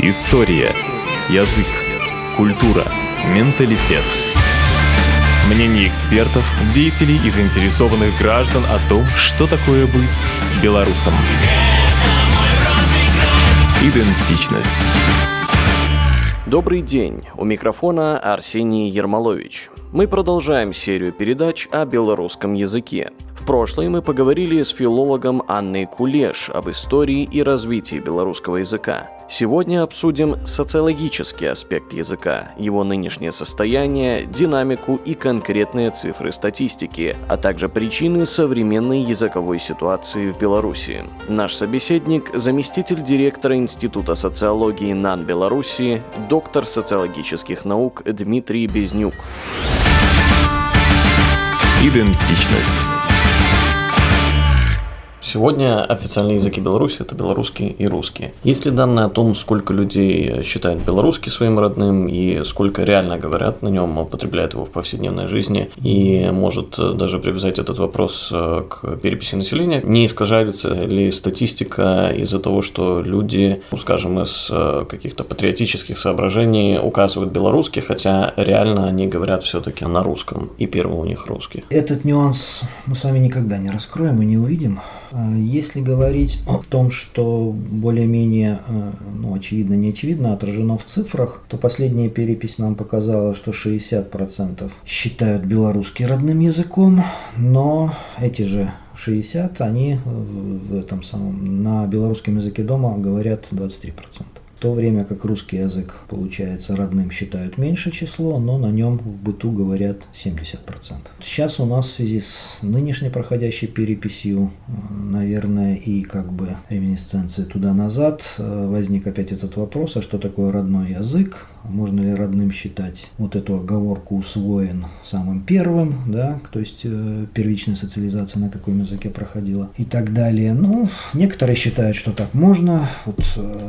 История, язык, культура, менталитет. Мнения экспертов, деятелей и заинтересованных граждан о том, что такое быть белорусом. Идентичность. Добрый день, у микрофона Арсений Ермолович. Мы продолжаем серию передач о белорусском языке. В прошлой мы поговорили с филологом Анной Кулеш об истории и развитии белорусского языка. Сегодня обсудим социологический аспект языка, его нынешнее состояние, динамику и конкретные цифры статистики, а также причины современной языковой ситуации в Беларуси. Наш собеседник – заместитель директора Института социологии НАН Беларуси, доктор социологических наук Дмитрий Безнюк. Идентичность. Сегодня официальные языки Беларуси – это белорусский и русский. Есть ли данные о том, сколько людей считают белорусский своим родным и сколько реально говорят на нем, употребляют его в повседневной жизни? И может даже привязать этот вопрос к переписи населения. Не искажается ли статистика из-за того, что люди, скажем, из каких-то патриотических соображений указывают белорусский, хотя реально они говорят все-таки на русском, и первый у них русский? Этот нюанс мы с вами никогда не раскроем и не увидим. Если говорить о том, что более-менее, очевидно, не очевидно, отражено в цифрах, то последняя перепись нам показала, что 60% считают белорусский родным языком, но эти же 60, они на белорусском языке дома говорят 23%. В то время как русский язык, получается, родным считают меньше число, но на нем в быту говорят 70%. Сейчас у нас в связи с нынешней проходящей переписью, наверное, и реминисценцией туда-назад, возник опять этот вопрос, а что такое родной язык? Можно ли родным считать вот эту оговорку «усвоен» самым первым, да, то есть первичная социализация на каком языке проходила и так далее. Некоторые считают, что так можно. Вот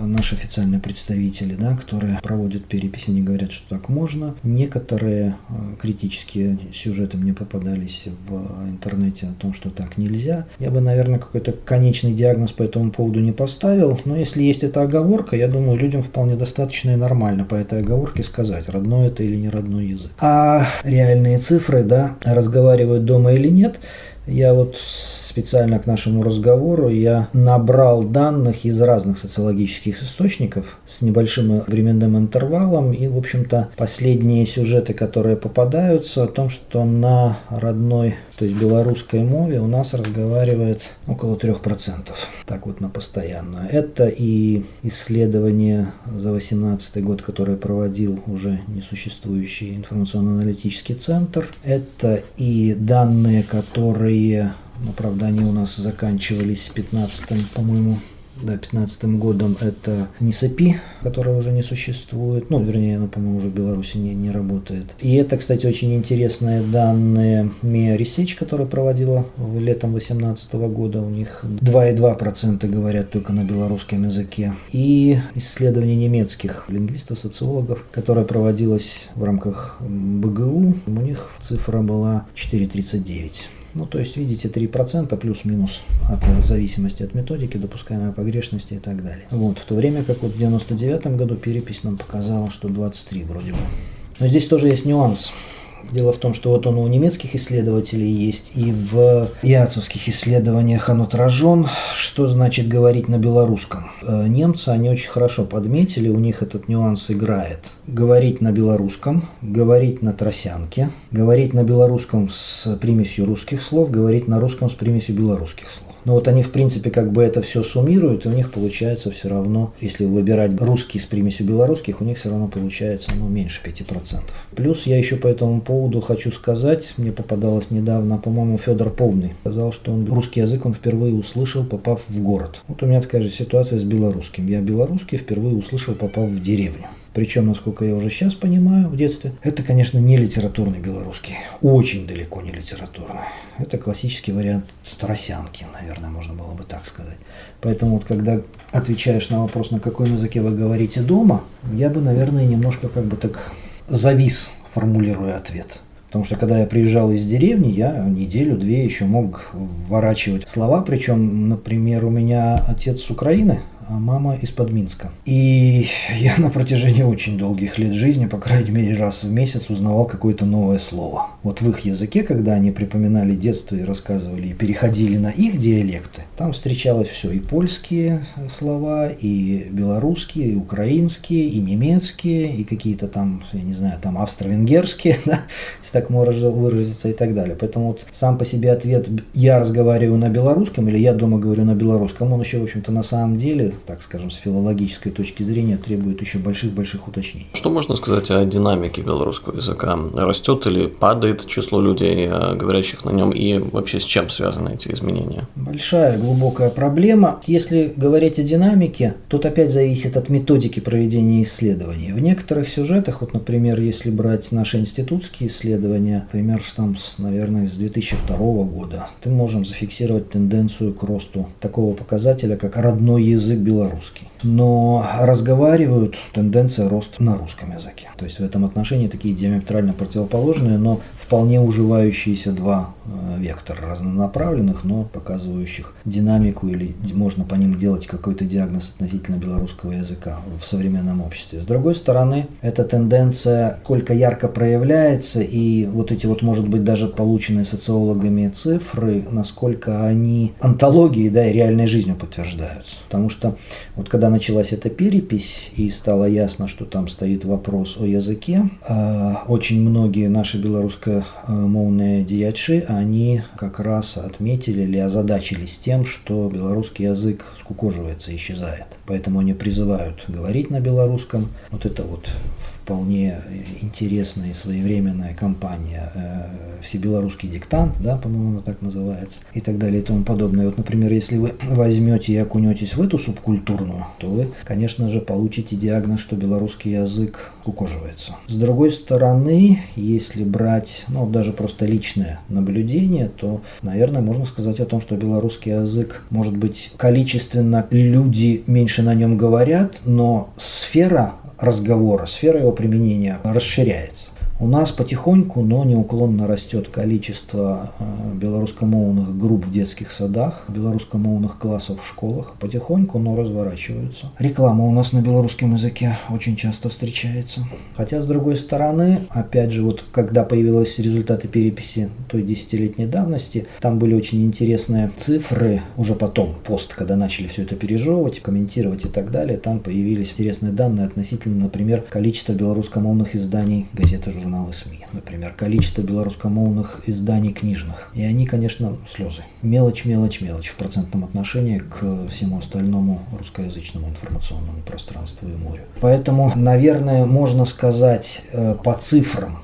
наши официальные представители, да, которые проводят переписи, не говорят, что так можно. Некоторые критические сюжеты мне попадались в интернете о том, что так нельзя. Я бы, наверное, какой-то конечный диагноз по этому поводу не поставил, но если есть эта оговорка, я думаю, людям вполне достаточно и нормально по этой оговорке сказать, родной это или не родной язык. А реальные цифры, да, разговаривают дома или нет, я вот специально к нашему разговору я набрал данных из разных социологических источников с небольшим временным интервалом. И, в общем-то, последние сюжеты, которые попадаются, о том, что на родной, то есть белорусской мове у нас разговаривает около 3%. Так вот на постоянно. Это и исследование за 2018 год, которое проводил уже несуществующий информационно-аналитический центр. Это и данные, которые, правда, они у нас заканчивались 15-м годом, это НИСАПИ, которая уже не существует, по-моему, уже в Беларуси не работает. И это, кстати, очень интересные данные МИА Research, которая проводила летом 2018 года, у них 2,2% говорят только на белорусском языке. И исследование немецких лингвистов, социологов, которое проводилось в рамках БГУ, у них цифра была 4,39%. То есть, видите, 3% плюс-минус от зависимости от методики, допускаемой погрешности и так далее. В то время как в 1999 году перепись нам показала, что 23 вроде бы. Но здесь тоже есть нюанс. Дело в том, что вот он у немецких исследователей есть, и в иацовских исследованиях он отражен, что значит говорить на белорусском. Немцы, они очень хорошо подметили, у них этот нюанс играет. Говорить на белорусском, говорить на тросянке, говорить на белорусском с примесью русских слов, говорить на русском с примесью белорусских слов. Но они, в принципе, это все суммируют, и у них получается все равно, если выбирать русский с примесью белорусских, у них все равно получается меньше 5%. Плюс я еще по этому поводу хочу сказать, мне попадалось недавно, по-моему, Федор Повный сказал, что русский язык он впервые услышал, попав в город. Вот у меня такая же ситуация с белорусским. Я белорусский впервые услышал, попав в деревню. Причем, насколько я уже сейчас понимаю, в детстве, это, конечно, не литературный белорусский. Очень далеко не литературный. Это классический вариант тросянки, наверное, можно было бы так сказать. Поэтому, когда отвечаешь на вопрос, на каком языке вы говорите дома, я бы, наверное, немножко завис, формулируя ответ. Потому что, когда я приезжал из деревни, я неделю-две еще мог вворачивать слова. Причем, например, у меня отец с Украины, а мама из-под Минска. И я на протяжении очень долгих лет жизни, по крайней мере раз в месяц, узнавал какое-то новое слово. Вот в их языке, когда они припоминали детство и рассказывали, и переходили на их диалекты, там встречалось все, и польские слова, и белорусские, и украинские, и немецкие, и какие-то там, я не знаю, там австро-венгерские, да, если так можно выразиться, и так далее. Поэтому вот сам по себе ответ «я разговариваю на белорусском» или «я дома говорю на белорусском», он еще, в общем-то, на самом деле, так скажем, с филологической точки зрения, требует еще больших-больших уточнений. Что можно сказать о динамике белорусского языка? Растет или падает число людей, говорящих на нем, и вообще с чем связаны эти изменения? Большая, глубокая проблема. Если говорить о динамике, тут опять зависит от методики проведения исследований. В некоторых сюжетах, вот, например, если брать наши институтские исследования, например, там, наверное, с 2002 года, мы можем зафиксировать тенденцию к росту такого показателя, как родной язык белорусский. Но разговаривают тенденция роста на русском языке. То есть в этом отношении такие диаметрально противоположные, но вполне уживающиеся два вектора разнонаправленных, но показывающих динамику, или можно по ним делать какой-то диагноз относительно белорусского языка в современном обществе. С другой стороны, эта тенденция сколько ярко проявляется, и вот эти вот, может быть, даже полученные социологами цифры, насколько они антологией, да, и реальной жизнью подтверждаются. Потому что вот когда началась эта перепись и стало ясно, что там стоит вопрос о языке, очень многие наши белорусскомовные деячи, они как раз отметили или озадачились тем, что белорусский язык скукоживается, исчезает. Поэтому они призывают говорить на белорусском. Вот это вот вполне интересная и своевременная кампания «Всебелорусский диктант», да, по-моему, она так называется, и так далее и тому подобное. Вот, например, если вы возьмете и окунетесь в эту субкультурную, то вы, конечно же, получите диагноз, что белорусский язык скукоживается. С другой стороны, если брать, даже просто личное наблюдение, то, наверное, можно сказать о том, что белорусский язык, может быть, количественно люди меньше на нем говорят, но сфера разговора, сфера его применения расширяется. У нас потихоньку, но неуклонно растет количество белорусскомовных групп в детских садах, белорусскомовных классов в школах. Потихоньку, но разворачиваются. Реклама у нас на белорусском языке очень часто встречается. Хотя, с другой стороны, опять же, вот когда появились результаты переписи той 10-летней давности, там были очень интересные цифры, уже потом, когда начали все это пережевывать, комментировать и так далее, там появились интересные данные относительно, например, количества белорусскомовных изданий газеты, журналов, СМИ, например, количество белорусскомовных изданий книжных. И они, конечно, слезы. Мелочь в процентном отношении к всему остальному русскоязычному информационному пространству и морю. Поэтому, наверное, можно сказать по цифрам,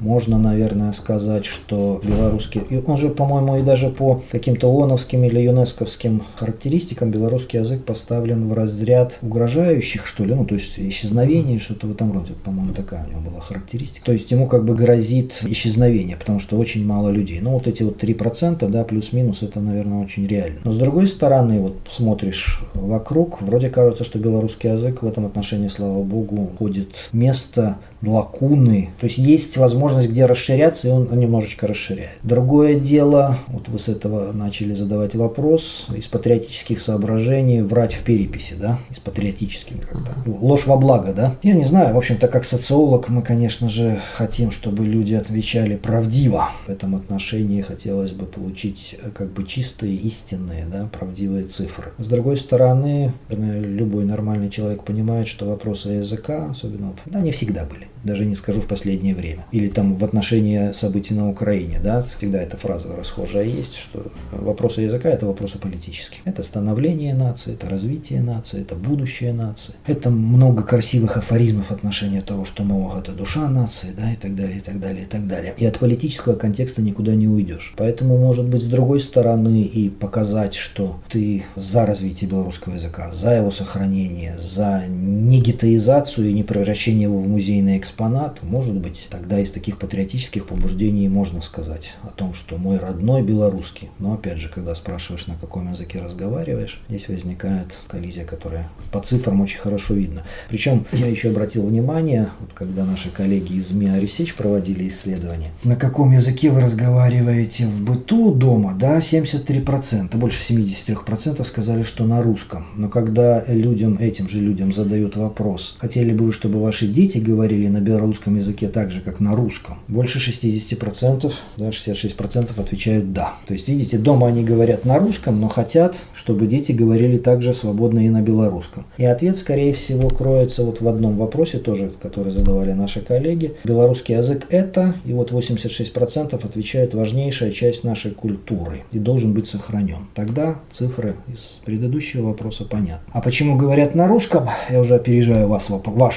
что белорусский, он же, по-моему, и даже по каким-то ООНовским или ЮНЕСКовским характеристикам белорусский язык поставлен в разряд угрожающих, что ли, то есть исчезновение, что-то в этом роде, по-моему, такая у него была характеристика. То есть ему как бы грозит исчезновение, потому что очень мало людей. Вот эти вот 3%, да, плюс-минус, это, наверное, очень реально. Но с другой стороны, вот смотришь вокруг, вроде кажется, что белорусский язык в этом отношении, слава богу, ходит место, лакуны. То есть есть возможность где расширяться, и он немножечко расширяет. Другое дело, вот вы с этого начали задавать вопрос, из патриотических соображений врать в переписи, да, из патриотических как-то. Ложь во благо, да. Я не знаю, в общем-то, как социолог, мы, конечно же, хотим, чтобы люди отвечали правдиво. В этом отношении хотелось бы получить как бы чистые, истинные, да, правдивые цифры. С другой стороны, любой нормальный человек понимает, что вопросы языка, особенно не всегда были. Даже не скажу в последнее время. Или там в отношении событий на Украине, да, всегда эта фраза расхожая есть, что вопросы языка – это вопросы политические. Это становление нации, это развитие нации, это будущее нации. Это много красивых афоризмов в отношении того, что, это душа нации, да, и так далее, и так далее, и так далее. И от политического контекста никуда не уйдешь. Поэтому, может быть, с другой стороны и показать, что ты за развитие белорусского языка, за его сохранение, за не гетоизацию и не превращение его в музейный экспонат, экспонат, может быть, тогда из таких патриотических побуждений можно сказать о том, что мой родной белорусский. Но опять же, когда спрашиваешь, на каком языке разговариваешь, здесь возникает коллизия, которая по цифрам очень хорошо видно. Причем я еще обратил внимание, вот когда наши коллеги из МИА Research проводили исследование, на каком языке вы разговариваете в быту дома, да, 73%, больше 73% сказали, что на русском. Но когда этим же людям задают вопрос, хотели бы вы, чтобы ваши дети говорили на белорусском языке так же, как на русском, больше 60%, да, 66% отвечают «да». То есть, видите, дома они говорят на русском, но хотят, чтобы дети говорили также свободно и на белорусском. И ответ, скорее всего, кроется вот в одном вопросе тоже, который задавали наши коллеги. Белорусский язык – это, и вот 86% отвечают, важнейшая часть нашей культуры и должен быть сохранен. Тогда цифры из предыдущего вопроса понятны. А почему говорят на русском? Я уже опережаю ваш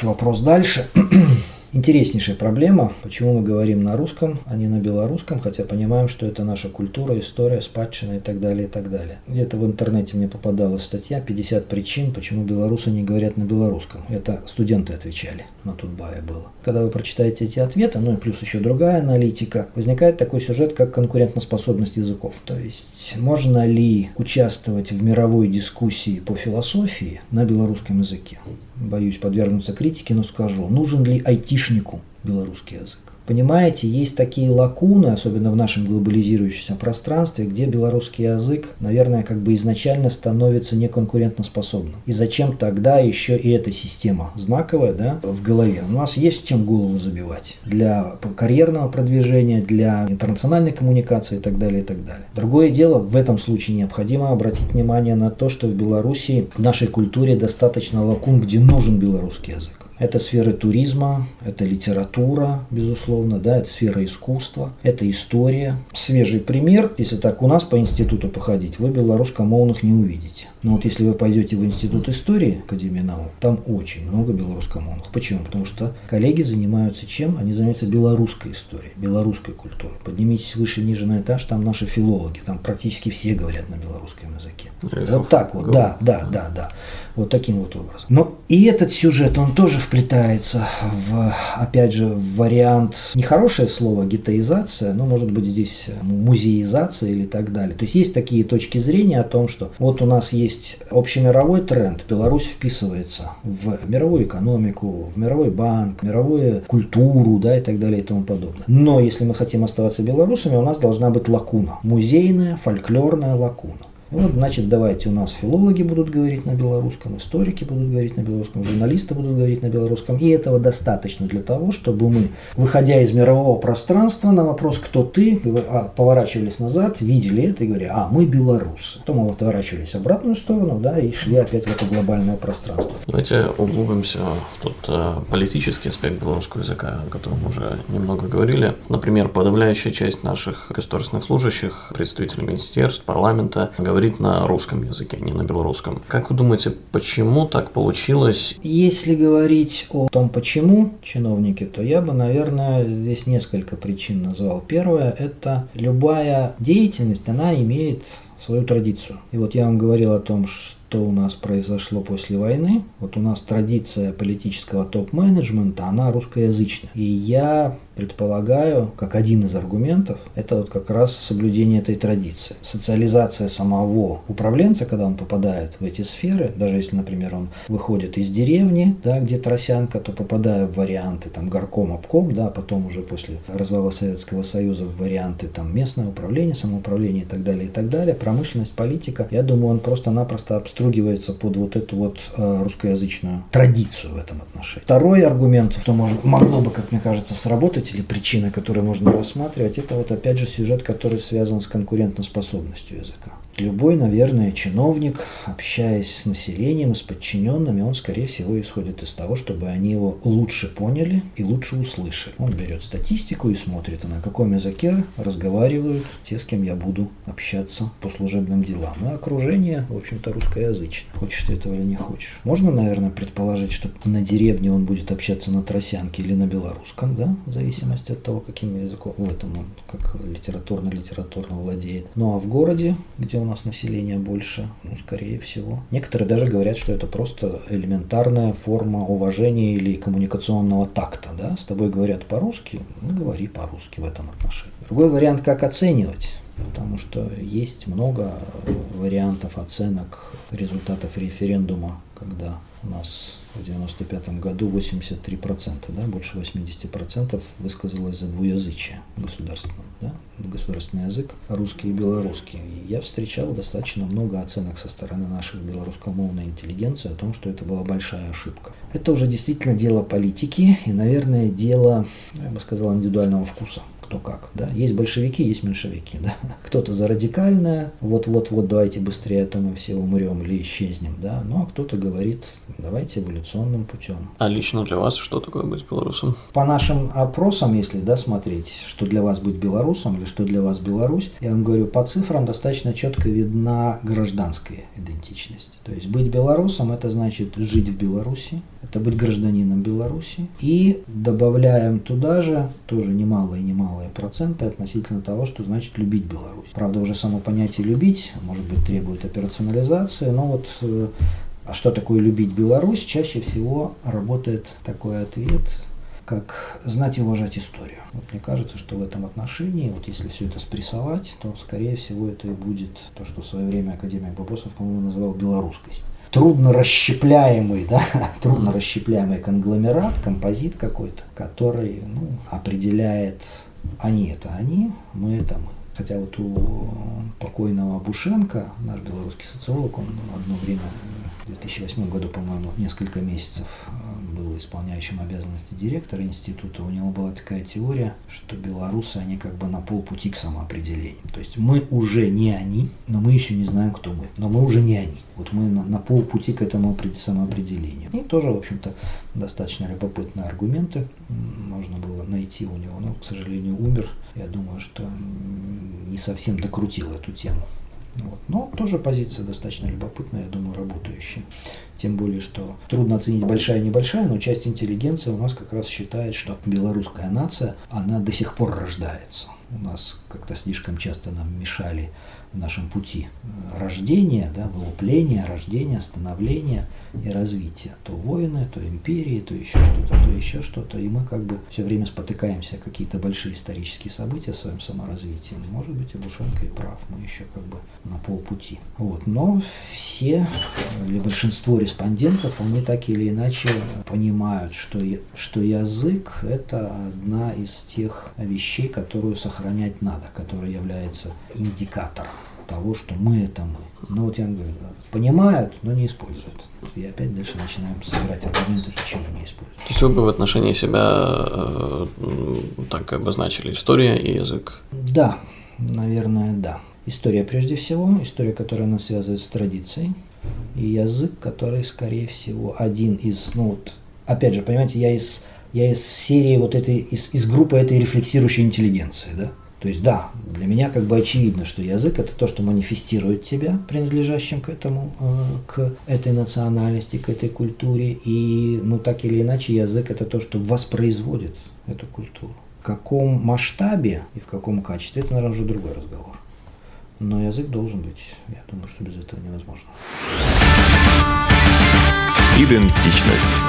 вопрос дальше. Интереснейшая проблема, почему мы говорим на русском, а не на белорусском, хотя понимаем, что это наша культура, история, спадщина и так далее, и так далее. Где-то в интернете мне попадалась статья «50 причин, почему белорусы не говорят на белорусском». Это студенты отвечали, на Тутбае было. Когда вы прочитаете эти ответы, ну и плюс еще другая аналитика, возникает такой сюжет, как конкурентоспособность языков. То есть, можно ли участвовать в мировой дискуссии по философии на белорусском языке? Боюсь подвергнуться критике, но скажу, нужен ли айтишнику белорусский язык? Понимаете, есть такие лакуны, особенно в нашем глобализирующемся пространстве, где белорусский язык, наверное, как бы изначально становится неконкурентоспособным. И зачем тогда еще и эта система знаковая, да, в голове? У нас есть чем голову забивать для карьерного продвижения, для интернациональной коммуникации и так далее, и так далее. Другое дело, в этом случае необходимо обратить внимание на то, что в Беларуси, в нашей культуре достаточно лакун, где нужен белорусский язык. Это сфера туризма, это литература, безусловно, да, это сфера искусства, это история. Свежий пример, если так у нас по институту походить, вы белорусскомовных не увидите. Но вот если вы пойдете в институт истории Академии наук, там очень много белорусскомовных. Почему? Потому что коллеги занимаются чем? Они занимаются белорусской историей, белорусской культурой. Поднимитесь выше, ниже на этаж, там наши филологи, там практически все говорят на белорусском языке. Вот так вот, да. Вот таким вот образом. Но и этот сюжет, он тоже вплетается в, опять же, в вариант, нехорошее слово гетеизация, но может быть здесь музеизация или так далее. То есть есть такие точки зрения о том, что вот у нас есть общемировой тренд, Беларусь вписывается в мировую экономику, в мировой банк, в мировую культуру, да, и так далее и тому подобное. Но если мы хотим оставаться белорусами, у нас должна быть лакуна, музейная, фольклорная лакуна. И вот, значит, давайте у нас филологи будут говорить на белорусском, историки будут говорить на белорусском, журналисты будут говорить на белорусском. И этого достаточно для того, чтобы мы, выходя из мирового пространства, на вопрос «кто ты?», поворачивались назад, видели это и говорили мы белорусы. Потом мы отворачивались в обратную сторону, да, и шли опять в это глобальное пространство. Давайте углубимся в тот политический аспект белорусского языка, о котором мы уже немного говорили. Например, подавляющая часть наших государственных служащих, представителей министерств, парламента, говорит на русском языке, не на белорусском. Как вы думаете, почему так получилось? Если говорить о том, почему чиновники, то я бы, наверное, здесь несколько причин назвал. Первое – это любая деятельность, она имеет свою традицию. И вот я вам говорил о том, что у нас произошло после войны. Вот у нас традиция политического топ-менеджмента, она русскоязычная. И я предполагаю, как один из аргументов, это вот как раз соблюдение этой традиции. Социализация самого управленца, когда он попадает в эти сферы, даже если, например, он выходит из деревни, да, где тросянка, то попадая в варианты там горком, обком, да, потом уже после развала Советского Союза в варианты там местное управление, самоуправление и так далее, промышленность, политика, я думаю, он просто-напросто обстругивается под вот эту вот русскоязычную традицию в этом отношении. Второй аргумент, что могло бы, как мне кажется, сработать, или причина, которую можно рассматривать, это вот опять же сюжет, который связан с конкурентоспособностью языка. Любой, наверное, чиновник, общаясь с населением и с подчиненными, он, скорее всего, исходит из того, чтобы они его лучше поняли и лучше услышали. Он берет статистику и смотрит, на каком языке разговаривают те, с кем я буду общаться по служебным делам. И окружение, в общем-то, русскоязычное. Хочешь ты этого или не хочешь. Можно, наверное, предположить, что на деревне он будет общаться на тросянке или на белорусском, да, в зависимости зависимости от того, каким языком в этом он как литературно владеет. Ну а в городе, где у нас население больше, скорее всего. Некоторые даже говорят, что это просто элементарная форма уважения или коммуникационного такта. Да? С тобой говорят по-русски, говори по-русски в этом отношении. Другой вариант, как оценивать. Потому что есть много вариантов оценок результатов референдума, когда у нас в 1995 году 83%, больше 80% высказалось за двуязычие государственное. Государственный язык русский и белорусский. И я встречал достаточно много оценок со стороны нашей белорусскомовной интеллигенции о том, что это была большая ошибка. Это уже действительно дело политики и, наверное, дело, я бы сказал, индивидуального вкуса. Кто как, Есть большевики, есть меньшевики, Кто-то за радикальное, вот, давайте быстрее, а то мы все умрем или исчезнем, Ну, а кто-то говорит, давайте эволюционным путем. А лично для вас что такое быть белорусом? По нашим опросам, если, смотреть, что для вас быть белорусом или что для вас Беларусь, я вам говорю, по цифрам достаточно четко видна гражданская идентичность. То есть быть белорусом – это значит жить в Беларуси, это быть гражданином Беларуси. И добавляем туда же тоже немалые проценты относительно того, что значит любить Беларусь. Правда, уже само понятие «любить», может быть, требует операционализации, но а что такое любить Беларусь? Чаще всего работает такой ответ, как знать и уважать историю. Мне кажется, что в этом отношении, если все это спрессовать, то, скорее всего, это и будет то, что в свое время академик Бобосов, по-моему, называл белорусскость. Трудно расщепляемый конгломерат, композит какой-то, который определяет они это они, мы это мы. Хотя у покойного Бушенко, наш белорусский социолог, он одно время, в 2008 году, по-моему, несколько месяцев был исполняющим обязанности директора института. У него была такая теория, что белорусы, они как бы на полпути к самоопределению. То есть мы уже не они, но мы еще не знаем, кто мы. Но мы уже не они. Мы на полпути к этому самоопределению. И тоже, в общем-то, достаточно любопытные аргументы можно было найти у него. Но, к сожалению, умер. Я думаю, что не совсем докрутил эту тему. Но тоже позиция достаточно любопытная, я думаю, работающая. Тем более, что трудно оценить большая и небольшая, но часть интеллигенции у нас как раз считает, что белорусская нация, она до сих пор рождается. У нас как-то слишком часто нам мешали в нашем пути рождения, вылупления, рождения, становления и развития. То войны, то империи, то еще что-то. И мы как бы все время спотыкаемся о какие-то большие исторические события в своем саморазвитии. Может быть, и Бушенко и прав, мы еще как бы на полпути. Но все или большинство респондентов, они так или иначе понимают, что язык – это одна из тех вещей, которую сохранять надо, которая является индикатором того, что мы – это мы. Я говорю, понимают, но не используют. И опять дальше начинаем собирать аргументы, почему не используют. То есть вы бы в отношении себя так обозначили история и язык? Да, наверное, да. История прежде всего, история, которая нас связывает с традицией, и язык, который, скорее всего, один из, опять же, понимаете, я из серии из группы этой рефлексирующей интеллигенции, То есть, для меня как бы очевидно, что язык – это то, что манифестирует тебя, принадлежащим к этому, к этой национальности, к этой культуре. И, так или иначе, язык – это то, что воспроизводит эту культуру. В каком масштабе и в каком качестве – это, наверное, уже другой разговор. Но язык должен быть. Я думаю, что без этого невозможно. Идентичность.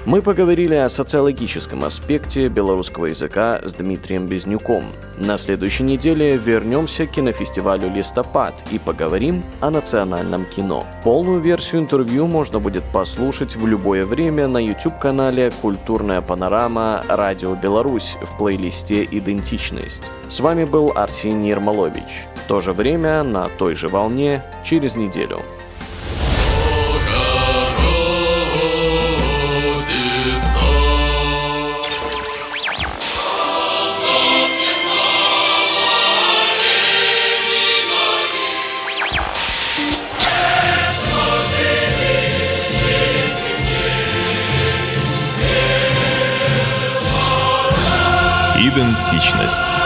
Мы поговорили о социологическом аспекте белорусского языка с Дмитрием Безнюком. На следующей неделе вернемся к кинофестивалю «Листопад» и поговорим о национальном кино. Полную версию интервью можно будет послушать в любое время на YouTube-канале «Культурная панорама. Радио Беларусь» в плейлисте «Идентичность». С вами был Арсений Ермолович. В то же время, на той же волне, через неделю. Идентичность.